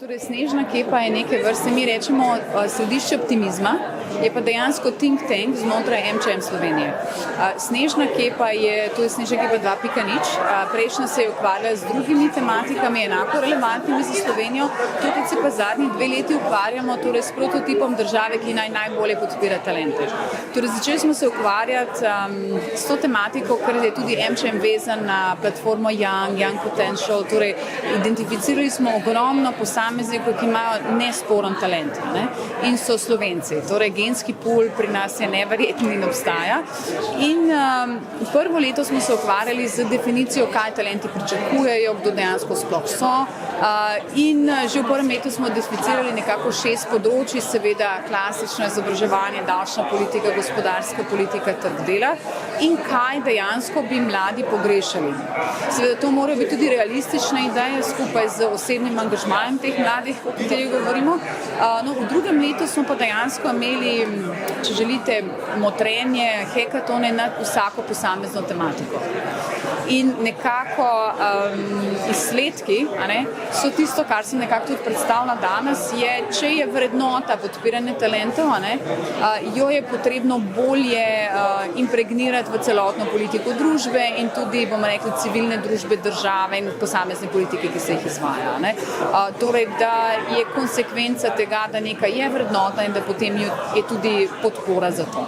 Torej, Snežna kepa je neke vrste, mi rečemo, središče optimizma, je pa dejansko think tank znotraj MČM Slovenije. Snežna kepa to je Snežna kepa 2.0, prejšnja se je ukvarjala z drugimi tematikami, enako relevantnimi za Slovenijo, tukaj se pa zadnji 2 leti ukvarjamo torej s prototipom države, ki najbolje podpira talente. Torej, začeli smo se ukvarjati s to tematiko, ker je tudi MČM vezan na platformo Young Potential, torej identificirali smo ogromno posameznikov, ki imajo nesporen talent, ne? In so Slovenci. Torej, genski pool pri nas je neverjeten in obstaja. In prvo leto smo se ukvarjali z definicijo, kaj talenti pričakujejo, kdo dejansko sploh so. In že v prvem letu smo identificirali nekako 6 področij, seveda klasično izobraževanje, davčna politika, gospodarska politika, trg dela in kaj dejansko bi mladi pogrešali. Seveda to morajo biti tudi realistične ideje skupaj z osebnim angažmajem teh mladih, o katerih govorimo. No, v drugem letu smo pa dejansko imeli, če želite, motrenje, hekatone na vsako posamezno tematiko. In nekako izsledki, so tisto, kar sem nekako tudi predstavila danes, je, če je vrednota podpiranja talentov, jo je potrebno bolje impregnirati v celotno politiko družbe in tudi, bomo rekli, civilne družbe, države in posamezne politike, ki se jih izvaja. Torej, da je konsekvenca tega, da nekaj je vrednota in da potem je tudi podpora za to.